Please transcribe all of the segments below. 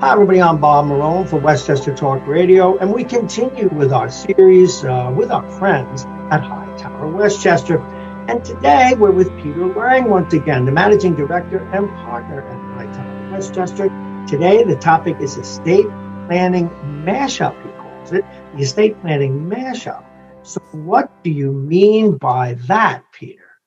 Hi, everybody. I'm Bob Marone for Westchester Talk Radio, and we continue with our series with our friends at Hightower, Westchester. And today we're with Peter Lang once again, the Managing Director and Partner at Hightower, Westchester. Today, the topic is estate planning mashup, he calls it, the estate planning mashup. So what do you mean by that, Peter?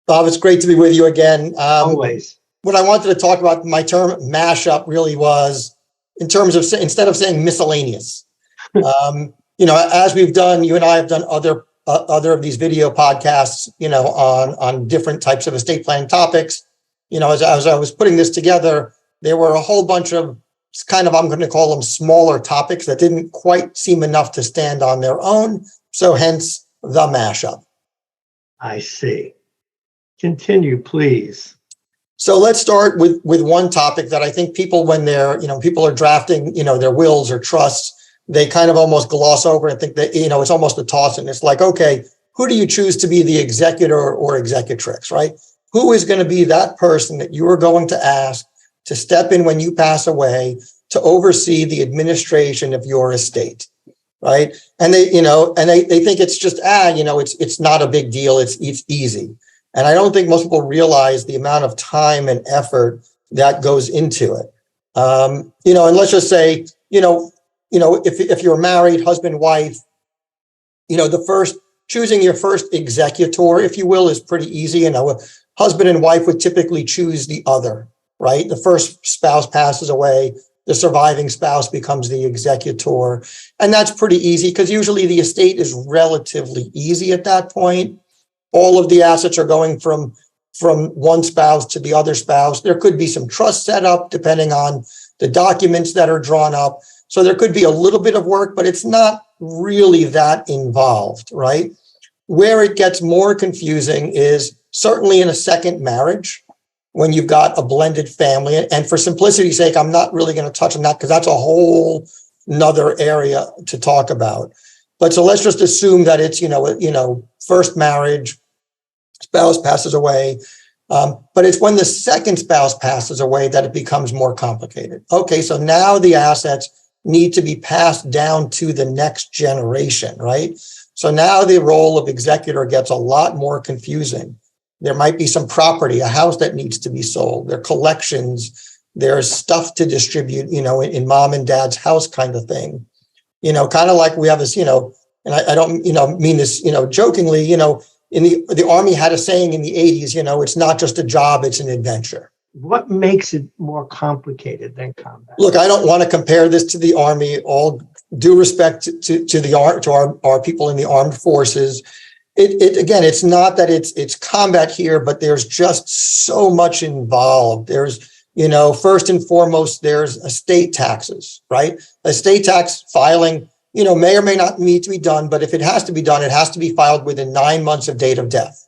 Bob, it's great to be with you again. Always. What I wanted to talk about, my term mashup really was in terms of, instead of saying miscellaneous. As we've done, you and I have done other of these video podcasts, on different types of estate planning topics. As I was putting this together, there were a whole bunch of I'm going to call them smaller topics that didn't quite seem enough to stand on their own. So hence the mashup. I see. Continue, please. So let's start with one topic that I think people, when people are drafting, their wills or trusts, they kind of almost gloss over and think that, it's almost a toss. And it's like, okay, who do you choose to be the executor or executrix, right? Who is going to be that person that you are going to ask to step in when you pass away to oversee the administration of your estate, right? And they think it's just, it's not a big deal. It's easy. And I don't think most people realize the amount of time and effort that goes into it. And let's just say, if you're married, husband, wife, choosing your first executor, if you will, is pretty easy. Husband and wife would typically choose the other, right? The first spouse passes away, the surviving spouse becomes the executor. And that's pretty easy because usually the estate is relatively easy at that point. All of the assets are going from one spouse to the other spouse. There could be some trust set up depending on the documents that are drawn up. So there could be a little bit of work, but it's not really that involved, right? Where it gets more confusing is certainly in a second marriage when you've got a blended family. And for simplicity's sake, I'm not really going to touch on that because that's a whole nother area to talk about. But so let's just assume that it's, first marriage, spouse passes away. But it's when the second spouse passes away that it becomes more complicated. Okay, so now the assets need to be passed down to the next generation, right? So now the role of executor gets a lot more confusing. There might be some property, a house that needs to be sold. There are collections. There's stuff to distribute, in mom and dad's house kind of thing. Kind of like we have this, and I don't, mean this, jokingly, in the Army had a saying in the 80s, it's not just a job, it's an adventure. What makes it more complicated than combat? Look, I don't want to compare this to the Army. All due respect to our people in the armed forces. Again, it's not that it's combat here, but there's just so much involved. There's, first and foremost, there's estate taxes, right? Estate tax filing, may or may not need to be done, but if it has to be done, it has to be filed within 9 months of date of death.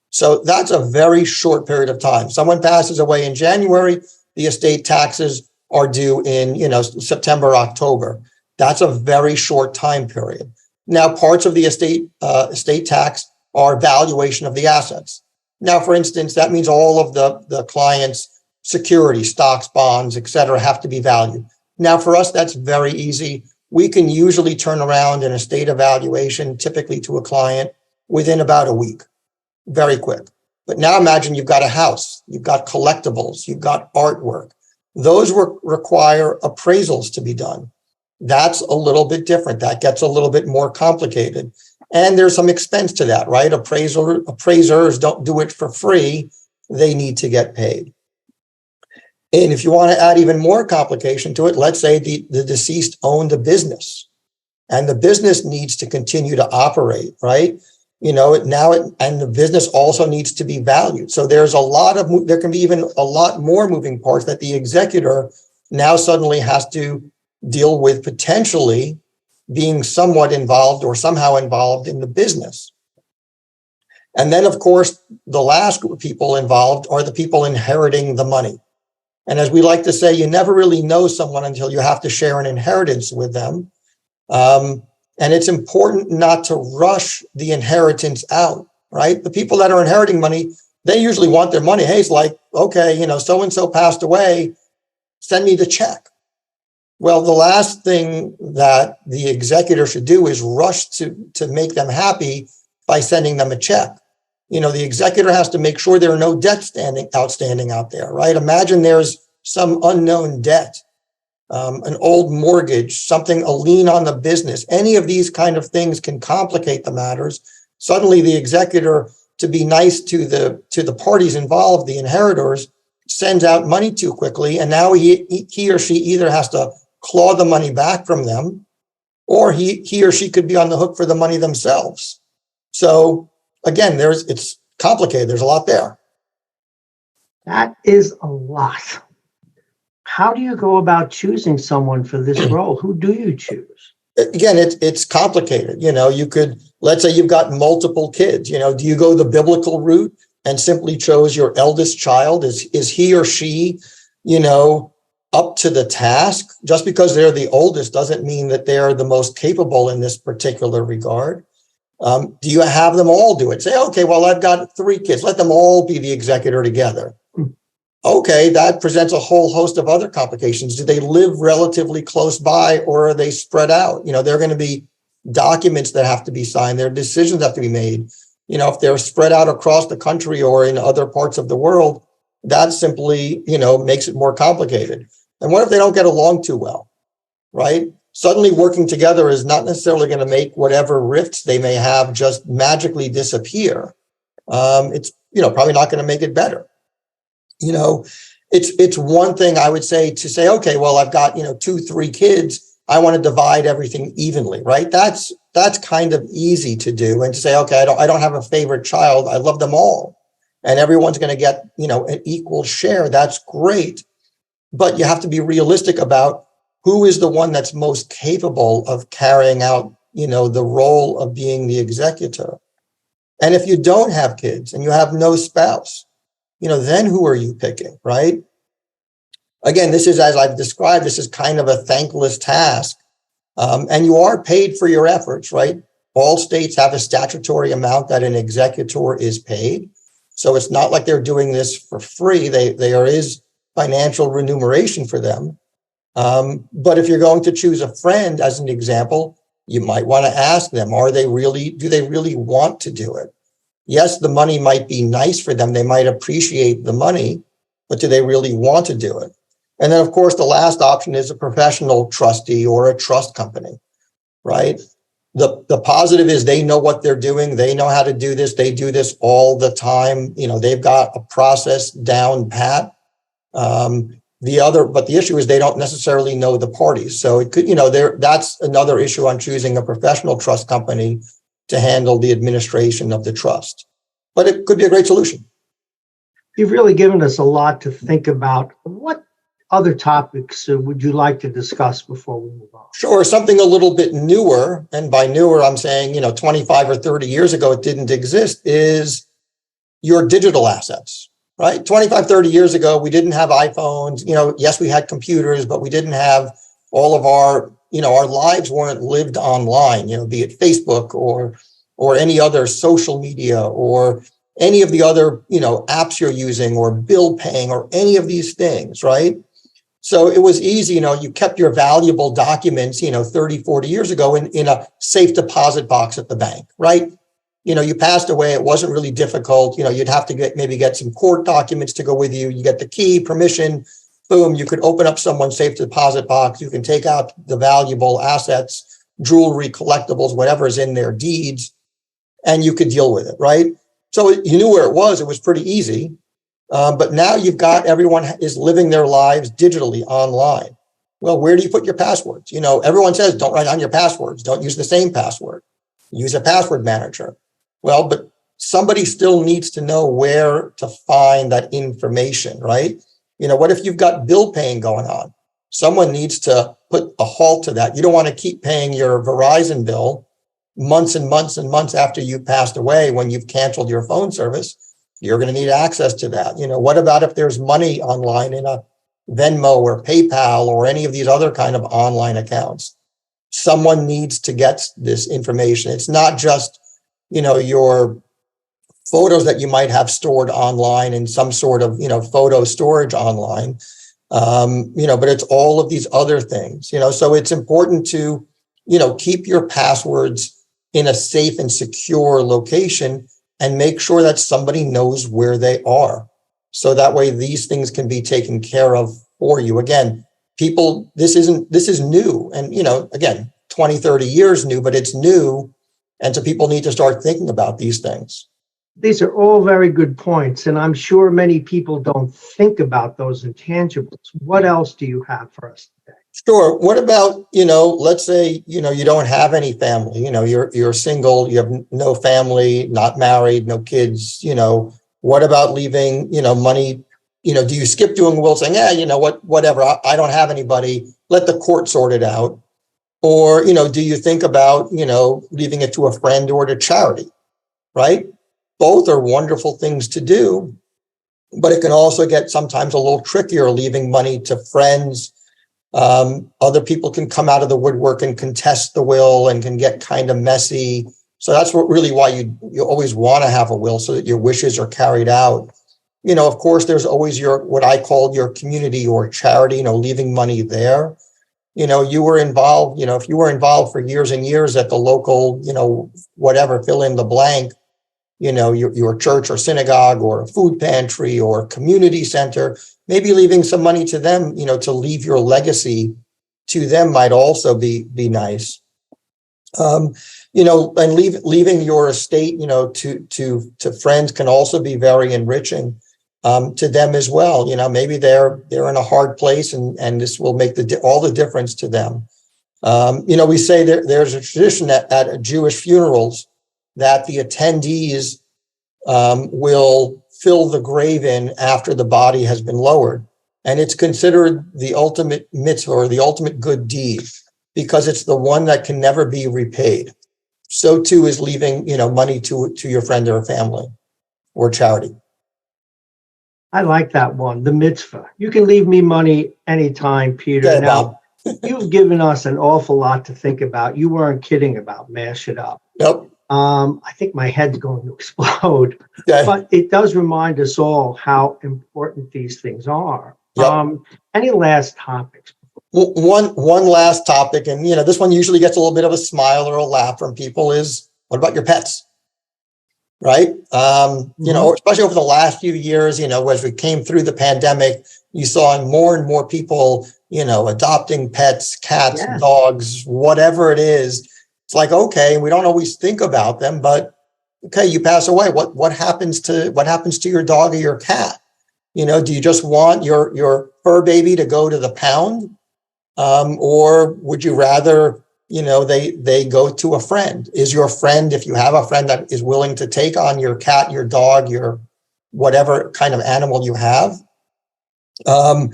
So that's a very short period of time. Someone passes away in January, the estate taxes are due in, September, October. That's a very short time period. Now, parts of the estate tax are valuation of the assets. Now, for instance, that means all of the client's security, stocks, bonds, et cetera, have to be valued. Now, for us, that's very easy. We can usually turn around an estate evaluation, typically to a client, within about a week. Very quick. But now imagine you've got a house, you've got collectibles, you've got artwork. Those require appraisals to be done. That's a little bit different. That gets a little bit more complicated. And there's some expense to that, right? Appraisers don't do it for free. They need to get paid. And if you want to add even more complication to it, let's say the deceased owned a business and the business needs to continue to operate, right? And the business also needs to be valued. So there can be even a lot more moving parts that the executor now suddenly has to deal with, potentially being somewhat involved or somehow involved in the business. And then, of course, the last group of people involved are the people inheriting the money. And as we like to say, you never really know someone until you have to share an inheritance with them. And it's important not to rush the inheritance out, right? The people that are inheriting money, they usually want their money. Hey, it's like, okay, so-and-so passed away, send me the check. Well, the last thing that the executor should do is rush to make them happy by sending them a check. The executor has to make sure there are no debts outstanding out there, right? Imagine there's some unknown debt, an old mortgage, a lien on the business. Any of these kind of things can complicate the matters. Suddenly the executor, to be nice to the parties involved, the inheritors, sends out money too quickly. And now he or she either has to claw the money back from them, or he or she could be on the hook for the money themselves. So again, it's complicated. There's a lot there. That is a lot. How do you go about choosing someone for this role? Who do you choose? Again, it's complicated. Let's say you've got multiple kids. Do you go the biblical route and simply chose your eldest child? Is he or she, up to the task? Just because they're the oldest doesn't mean that they're the most capable in this particular regard. Do you have them all do it? Say, okay, well, I've got 3 kids. Let them all be the executor together. Okay, that presents a whole host of other complications. Do they live relatively close by, or are they spread out? There are going to be documents that have to be signed. There are decisions that have to be made. If they're spread out across the country or in other parts of the world, that simply, makes it more complicated. And what if they don't get along too well, right? Suddenly working together is not necessarily going to make whatever rifts they may have just magically disappear. It's, probably not going to make it better. It's one thing I would say to say, okay, well, I've got, 2, 3 kids. I want to divide everything evenly, right? That's kind of easy to do, and to say, okay, I don't have a favorite child. I love them all, and everyone's going to get, an equal share. That's great. But you have to be realistic about who is the one that's most capable of carrying out, the role of being the executor. And if you don't have kids and you have no spouse, then who are you picking, right? Again, this is, as I've described, this is kind of a thankless task. And you are paid for your efforts, right? All states have a statutory amount that an executor is paid. So it's not like they're doing this for free. There is financial remuneration for them. But if you're going to choose a friend, as an example, you might want to ask them, do they really want to do it? Yes, the money might be nice for them. They might appreciate the money, but do they really want to do it? And then, of course, the last option is a professional trustee or a trust company, right? The positive is they know what they're doing. They know how to do this. They do this all the time. They've got a process down pat. But the issue is they don't necessarily know the parties. So it could, that's another issue on choosing a professional trust company to handle the administration of the trust. But it could be a great solution. You've really given us a lot to think about. What other topics would you like to discuss before we move on? Sure. Something a little bit newer, and by newer, I'm saying, 25 or 30 years ago, it didn't exist, is your digital assets, right? 25, 30 years ago, we didn't have iPhones. Yes, we had computers, but we didn't have all of our lives weren't lived online, be it Facebook or any other social media or any of the other, apps you're using or bill paying or any of these things, right? So it was easy, you kept your valuable documents, 30, 40 years ago in a safe deposit box at the bank, right? You passed away. It wasn't really difficult. You'd have to get some court documents to go with you. You get the key, permission, boom, you could open up someone's safe deposit box. You can take out the valuable assets, jewelry, collectibles, whatever is in their deeds, and you could deal with it, right? So you knew where it was. It was pretty easy. But now you've got everyone is living their lives digitally online. Well, where do you put your passwords? Everyone says, don't write on your passwords. Don't use the same password. Use a password manager. Well, but somebody still needs to know where to find that information, right? What if you've got bill paying going on? Someone needs to put a halt to that. You don't want to keep paying your Verizon bill months and months and months after you passed away when you've canceled your phone service. You're going to need access to that. What about if there's money online in a Venmo or PayPal or any of these other kind of online accounts? Someone needs to get this information. It's not just, your photos that you might have stored online in some sort of, photo storage online. But it's all of these other things, so it's important to, keep your passwords in a safe and secure location and make sure that somebody knows where they are. So that way these things can be taken care of for you. Again, people, this is new. And, again, 20, 30 years new, but it's new. And so people need to start thinking about these things. These are all very good points, and I'm sure many people don't think about those intangibles. What else do you have for us today? Sure. What about, let's say, you don't have any family, you're single, you have no family, not married, no kids, what about leaving, money, do you skip doing a will saying, yeah, whatever, I don't have anybody, let the court sort it out? Or, do you think about, leaving it to a friend or to charity, right? Both are wonderful things to do, but it can also get sometimes a little trickier leaving money to friends. Other people can come out of the woodwork and contest the will and can get kind of messy. So that's why you always want to have a will so that your wishes are carried out. Of course, there's always what I call your community or charity, leaving money there. You were involved, if you were involved for years and years at the local, whatever, fill in the blank, your church or synagogue or a food pantry or community center, maybe leaving some money to them, to leave your legacy to them might also be nice. And leaving your estate, to friends can also be very enriching to them as well. Maybe they're in a hard place and this will make all the difference to them. We say there's a tradition at Jewish funerals that the attendees will fill the grave in after the body has been lowered. And it's considered the ultimate mitzvah or the ultimate good deed because it's the one that can never be repaid. So too is leaving, money to your friend or family or charity. I like that one, the mitzvah. You can leave me money anytime, Peter. Okay, now, you've given us an awful lot to think about. You weren't kidding about mash it up. Nope. I think my head's going to explode, Okay. but it does remind us all how important these things are. Yep. Any last topics? Well, one last topic, and this one usually gets a little bit of a smile or a laugh from people is, what about your pets? Right? Especially over the last few years, as we came through the pandemic, you saw more and more people, adopting pets, cats, Yes. dogs, whatever it is. It's like, okay, we don't always think about them, but okay, you pass away. What happens to your dog or your cat? Do you just want your fur baby to go to the pound? Or would you rather, they go to a friend? Is your friend, if you have a friend that is willing to take on your cat, your dog, your whatever kind of animal you have, are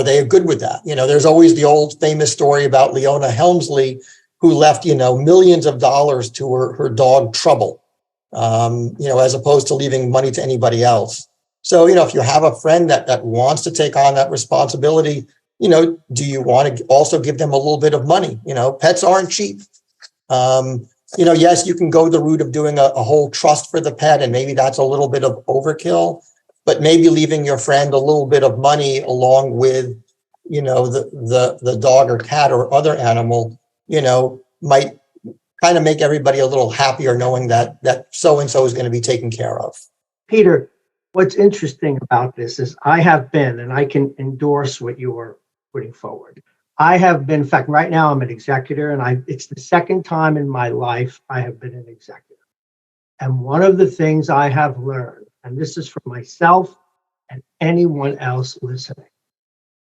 they good with that? There's always the old famous story about Leona Helmsley, who left, millions of dollars to her dog Trouble, as opposed to leaving money to anybody else. So, if you have a friend that wants to take on that responsibility, do you want to also give them a little bit of money? Pets aren't cheap. Yes, you can go the route of doing a whole trust for the pet, and maybe that's a little bit of overkill, but maybe leaving your friend a little bit of money along with, the dog or cat or other animal, might kind of make everybody a little happier knowing that so-and-so is going to be taken care of. Peter, what's interesting about this is I have been, and I can endorse what you are putting forward. I have been, in fact, right now I'm an executor, and it's the second time in my life I have been an executor. And one of the things I have learned, and this is for myself and anyone else listening,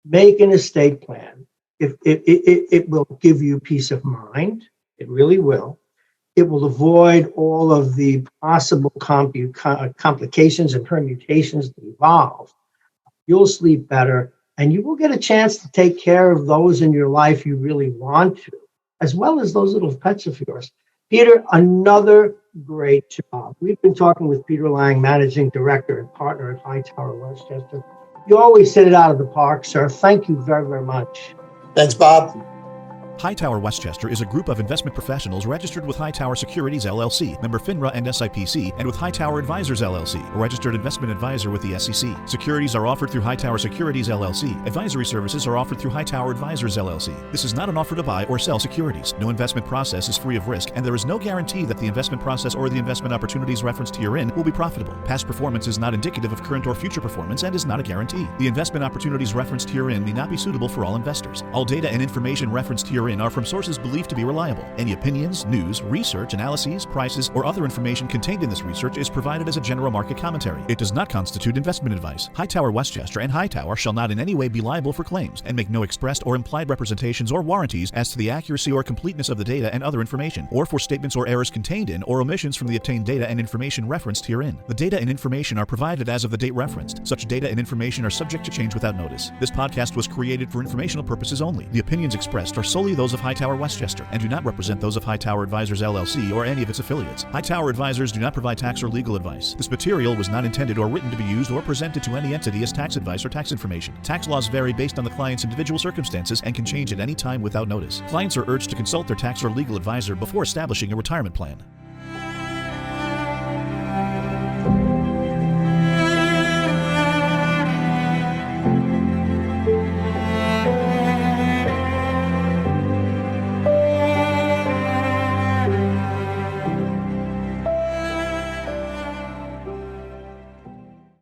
make an estate plan. It will give you peace of mind. It really will. It will avoid all of the possible complications and permutations that evolve. You'll sleep better, and you will get a chance to take care of those in your life you really want to, as well as those little pets of yours. Peter, another great job. We've been talking with Peter Lang, Managing Director and Partner at Hightower, Westchester. You always hit it out of the park, sir. Thank you very, very much. Thanks, Bob. Hightower Westchester is a group of investment professionals registered with Hightower Securities LLC, member FINRA and SIPC, and with Hightower Advisors LLC, a registered investment advisor with the SEC. Securities are offered through Hightower Securities LLC. Advisory services are offered through Hightower Advisors LLC. This is not an offer to buy or sell securities. No investment process is free of risk, and there is no guarantee that the investment process or the investment opportunities referenced herein will be profitable. Past performance is not indicative of current or future performance and is not a guarantee. The investment opportunities referenced herein may not be suitable for all investors. All data and information referenced herein are from sources believed to be reliable. Any opinions, news, research, analyses, prices, or other information contained in this research is provided as a general market commentary. It does not constitute investment advice. Hightower Westchester and Hightower shall not in any way be liable for claims and make no expressed or implied representations or warranties as to the accuracy or completeness of the data and other information, or for statements or errors contained in or omissions from the obtained data and information referenced herein. The data and information are provided as of the date referenced. Such data and information are subject to change without notice. This podcast was created for informational purposes only. The opinions expressed are solely those of Hightower Westchester and do not represent those of Hightower Advisors LLC or any of its affiliates. Hightower Advisors do not provide tax or legal advice. This material was not intended or written to be used or presented to any entity as tax advice or tax information. Tax laws vary based on the client's individual circumstances and can change at any time without notice. Clients are urged to consult their tax or legal advisor before establishing a retirement plan.